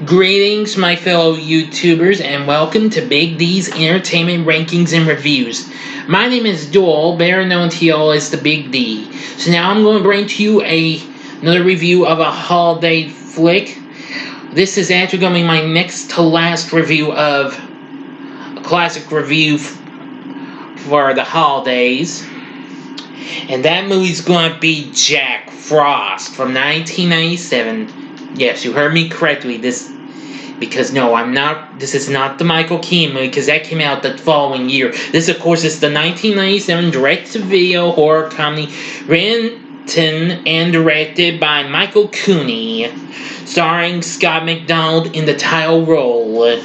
Greetings, my fellow YouTubers, and welcome to Big D's Entertainment Rankings and Reviews. My name is Doyle, better known to y'all as the Big D. So now I'm going to bring to you another review of a holiday flick. This is actually going to be my next to last review of a classic review for the holidays. And that movie's going to be Jack Frost from 1997. Yes, you heard me correctly. This is not the Michael Keaton movie, because that came out the following year. This, of course, is the 1997 direct-to-video horror comedy written and directed by Michael Cooney, starring Scott McDonald in the title role.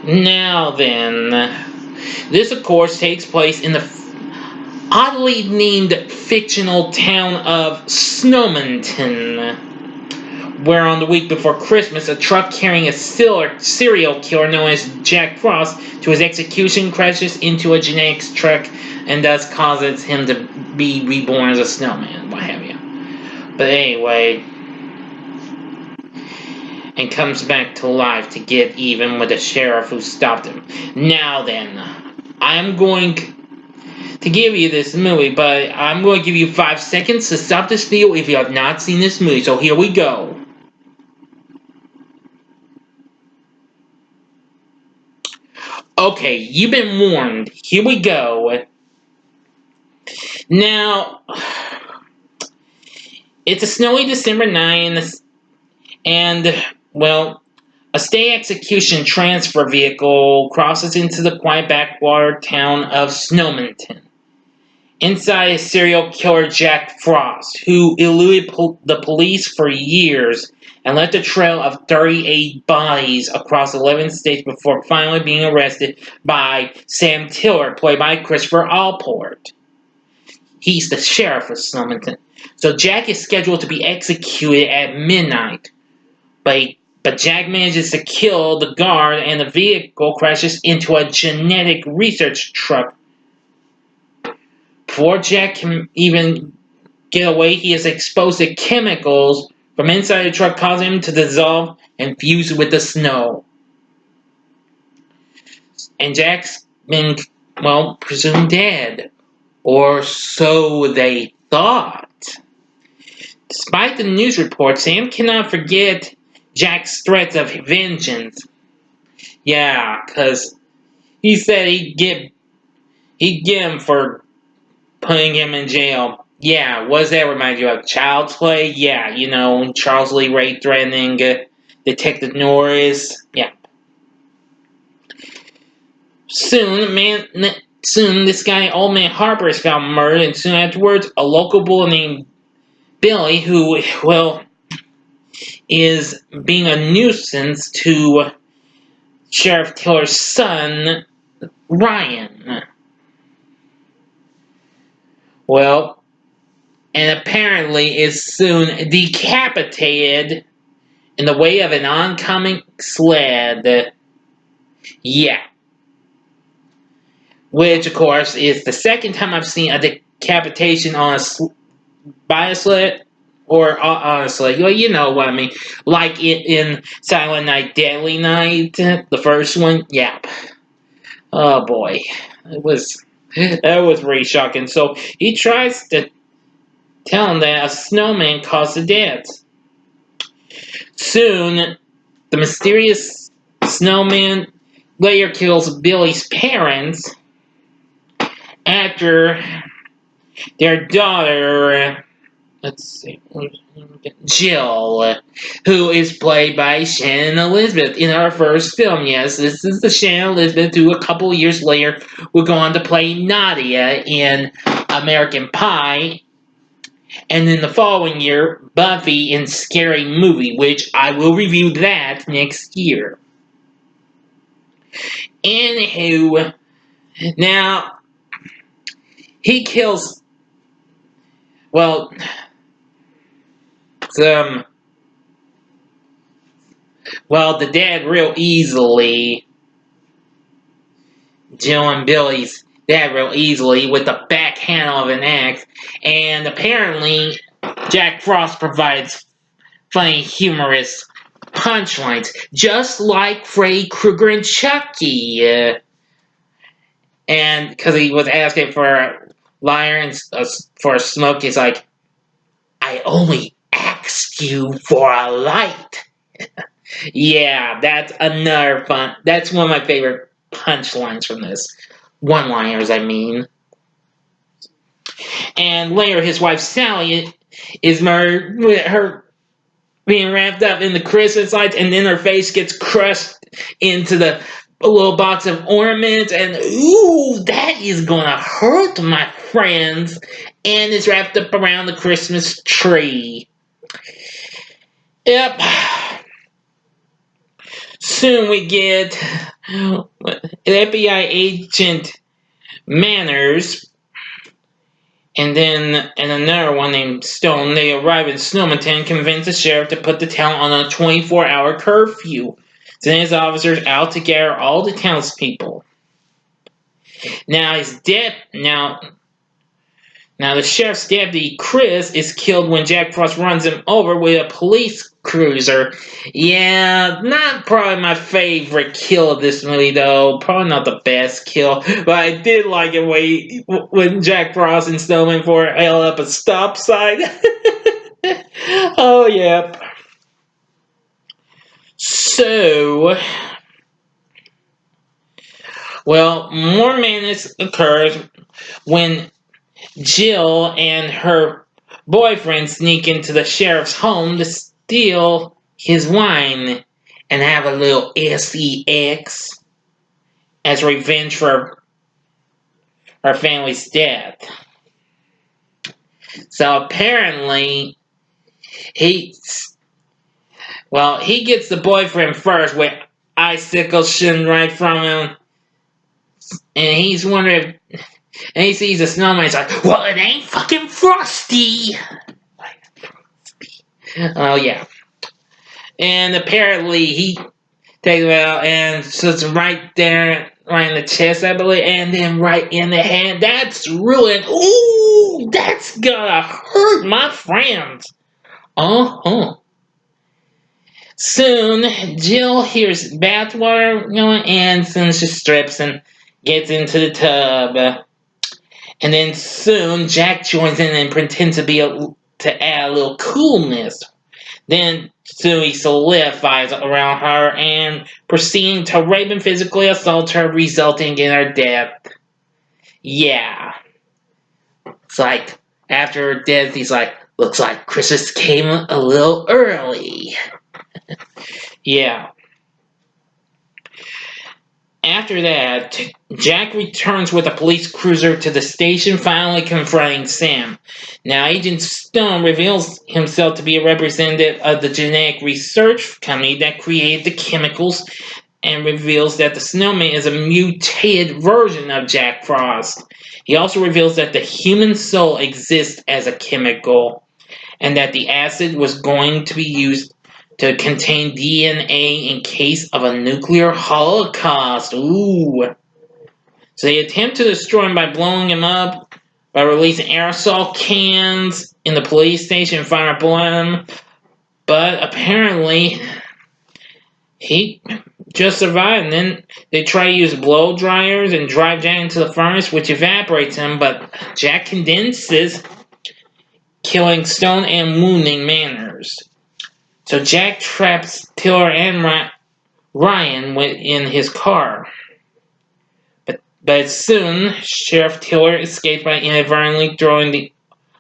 Now then, this, of course, takes place in the oddly named fictional town of Snowmonton, where on the week before Christmas, a truck carrying a serial killer known as Jack Frost to his execution crashes into a genetics truck and thus causes him to be reborn as a snowman, what have you. But anyway, and comes back to life to get even with the sheriff who stopped him. Now then, I'm going to give you this movie, but I'm going to give you 5 seconds to stop this video if you have not seen this movie, so here we go. Okay, you've been warned. Here we go. Now, it's a snowy December night, and, well, a state execution transfer vehicle crosses into the quiet backwater town of Snowmonton. Inside is serial killer Jack Frost, who eluded the police for years and left a trail of 38 bodies across 11 states before finally being arrested by Sam Tiller, played by Christopher Allport. He's the sheriff of Snowmonton. So Jack is scheduled to be executed at midnight, but Jack manages to kill the guard, and the vehicle crashes into a genetic research truck. Before Jack can even get away, he is exposed to chemicals from inside the truck, causing him to dissolve and fuse with the snow. And Jack's been, presumed dead. Or so they thought. Despite the news reports, Sam cannot forget Jack's threats of vengeance. Yeah, because he said he'd get him for putting him in jail. Yeah, what does that remind you of? Child's Play? Yeah, Charles Lee Ray threatening Detective Norris. Yeah. Soon, this guy, Old Man Harper, is found murdered, and soon afterwards, a local boy named Billy, who, is being a nuisance to Sheriff Tiller's son, Ryan. Well, and apparently is soon decapitated in the way of an oncoming sled. Yeah. Which, of course, is the second time I've seen a decapitation by a sled. Or, honestly, you know what I mean. Like in Silent Night, Deadly Night, the first one. Yeah. Oh, boy. That was really shocking. So, he tries to tell him that a snowman caused the death. Soon, the mysterious snowman later kills Billy's parents after their daughter, Jill, who is played by Shannon Elizabeth in our first film. Yes, this is the Shannon Elizabeth who a couple years later would go on to play Nadia in American Pie, and in the following year, Buffy in Scary Movie, which I will review that next year. Anywho, now, he kills, the dad real easily. Jill and Billy's dad real easily with the backhand of an axe, and apparently Jack Frost provides funny, humorous punchlines, just like Freddy Krueger and Chucky. And because he was asking for a lighter and for a smoke, he's like, I only asked you for a light. Yeah, that's another fun. That's one of my favorite punchlines from this. One-liners, I mean. And later, his wife Sally is murdered with her being wrapped up in the Christmas lights, and then her face gets crushed into the little box of ornaments, and ooh, that is gonna hurt, my friends. And it's wrapped up around the Christmas tree. Yep. Soon we get FBI agent Manners, and then another one named Stone. They arrive in Snowmanton, convince the sheriff to put the town on a 24-hour curfew. Send his officers out to gather all the townspeople. Now the sheriff's deputy Chris is killed when Jack Frost runs him over with a police cruiser. Yeah, not probably my favorite kill of this movie though. Probably not the best kill, but I did like it when Jack Frost and Snowman for held up a stop sign. Oh yeah. So, well, more madness occurs when Jill and her boyfriend sneak into the sheriff's home to steal his wine and have a little sex as revenge for her family's death. So apparently, he gets the boyfriend first with icicles shooting right from him, and he's wondering. And he sees a snowman. He's like, "Well, it ain't fucking Frosty." Oh yeah. And apparently he takes it out and sits right there, right in the chest, I believe, and then right in the hand. That's ruined. Ooh, that's gonna hurt my friends. Uh-huh. Soon, Jill hears bathwater going, and soon she strips and gets into the tub. And then soon, Jack joins in and pretends to add a little coolness. Then soon he solidifies around her and proceeding to rape and physically assault her, resulting in her death. Yeah. It's like, after her death, he's like, looks like Christmas came a little early. Yeah. After that, Jack returns with a police cruiser to the station, finally confronting Sam. Now, Agent Stone reveals himself to be a representative of the genetic research company that created the chemicals and reveals that the snowman is a mutated version of Jack Frost. He also reveals that the human soul exists as a chemical and that the acid was going to be used to contain DNA in case of a nuclear holocaust. Ooh. So they attempt to destroy him by blowing him up, by releasing aerosol cans in the police station and fire him. But apparently, he just survived. And then they try to use blow dryers and drive Jack into the furnace, which evaporates him. But Jack condenses, killing Stone and wounding Manners. So Jack traps Tiller and Ryan in his car. But soon, Sheriff Tiller escapes by inadvertently throwing the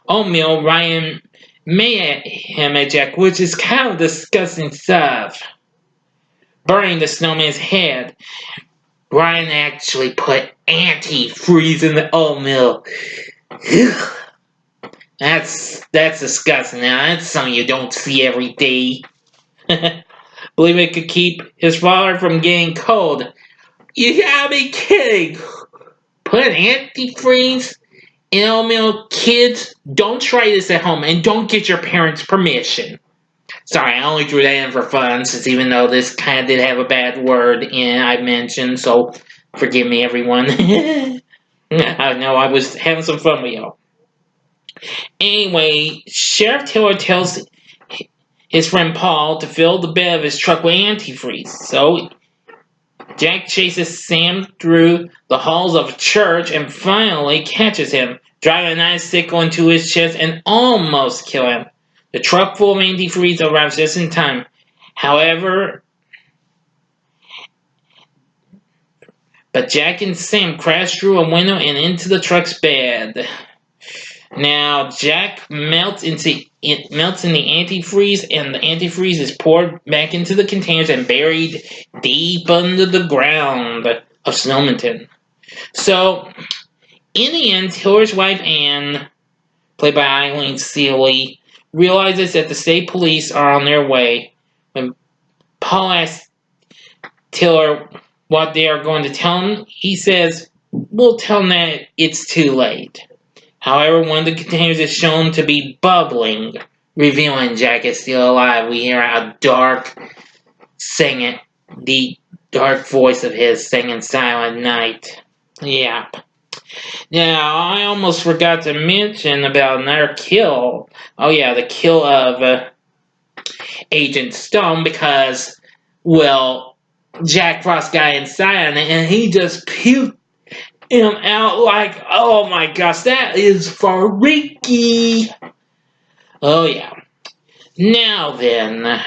oatmeal Ryan made at him at Jack, which is kind of disgusting stuff. Burning the snowman's head. Ryan actually put antifreeze in the oatmeal. That's disgusting. Now that's something you don't see every day. Believe it could keep his father from getting cold. You gotta be kidding! Put antifreeze in oatmeal, kids. Don't try this at home, and don't get your parents' permission. Sorry, I only drew that in for fun, since even though this kind of did have a bad word in I mentioned, so forgive me, everyone. I know I was having some fun with y'all. Anyway, Sheriff Tiller tells his friend Paul to fill the bed of his truck with antifreeze. So Jack chases Sam through the halls of a church and finally catches him, driving a nightstick into his chest and almost kill him. The truck full of antifreeze arrives just in time. However, but Jack and Sam crash through a window and into the truck's bed. Now Jack melts in the antifreeze, and the antifreeze is poured back into the containers and buried deep under the ground of Snowminton. So, in the end, Tiller's wife Anne, played by Eileen Seeley, realizes that the state police are on their way. When Paul asks Tiller what they are going to tell him, he says, "We'll tell him that it's too late." However, one of the containers is shown to be bubbling, revealing Jack is still alive. We hear a the dark voice of his singing Silent Night. Yeah. Now, I almost forgot to mention about another kill. Oh yeah, the kill of Agent Stone, because, well, Jack Frost got inside on it and he just puked him out like, oh my gosh, that is freaky. Oh yeah. Now then,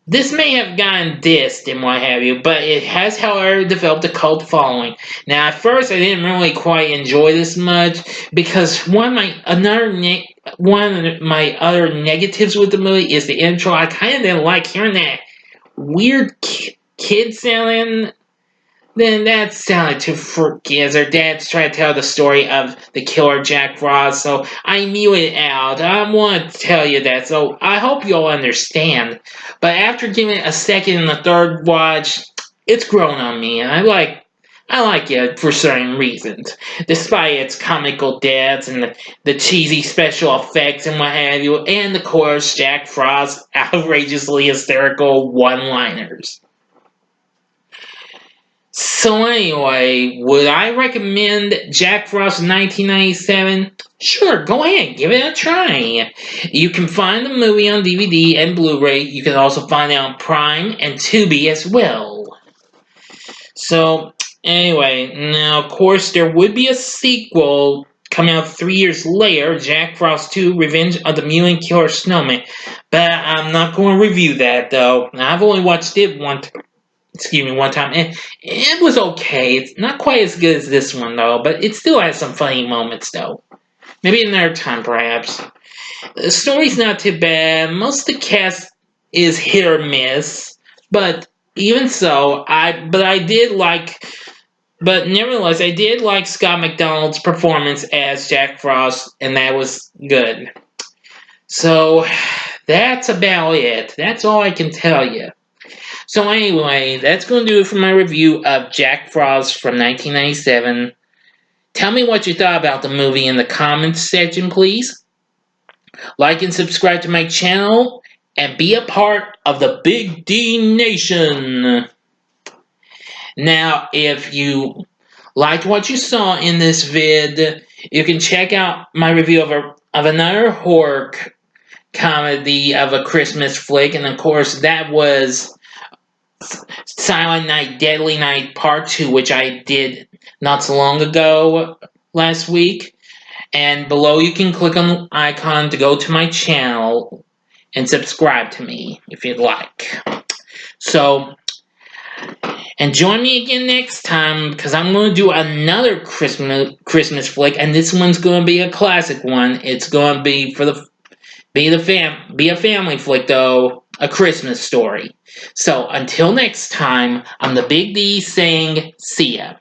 this may have gotten dissed and what have you, but it has, however, developed a cult following. Now, at first, I didn't really quite enjoy this much because one of my other negatives with the movie is the intro. I kind of didn't like hearing that weird kid sounding. Then that sounded too freaky as her dad's trying to tell the story of the killer Jack Frost, so I muted it out. I want to tell you that, so I hope you'll understand. But after giving it a second and a third watch, it's grown on me, and I like it for certain reasons. Despite its comical deaths and the cheesy special effects and what have you, and of course Jack Frost's outrageously hysterical one-liners. So anyway, would I recommend Jack Frost 1997? Sure, go ahead, give it a try. You can find the movie on DVD and Blu-ray. You can also find it on Prime and Tubi as well. So anyway, now of course there would be a sequel coming out 3 years later, Jack Frost 2: Revenge of the Mutant Killer Snowman. But I'm not going to review that though. I've only watched it one time. It was okay. It's not quite as good as this one, though, but it still has some funny moments, though. Maybe another time, perhaps. The story's not too bad. Most of the cast is hit or miss, but even so, but nevertheless, I did like Scott McDonald's performance as Jack Frost, and that was good. So, that's about it. That's all I can tell you. So anyway, that's going to do it for my review of Jack Frost from 1997. Tell me what you thought about the movie in the comments section, please. Like and subscribe to my channel, and be a part of the Big D Nation. Now, if you liked what you saw in this vid, you can check out my review of another horror comedy of a Christmas flick, and of course that was Silent Night, Deadly Night Part 2, which I did not so long ago, last week. And below you can click on the icon to go to my channel and subscribe to me if you'd like. So, and join me again next time because I'm going to do another Christmas flick, and this one's going to be a classic one. It's going to be be a family flick though, A Christmas Story. So until next time, I'm the Big D saying see ya.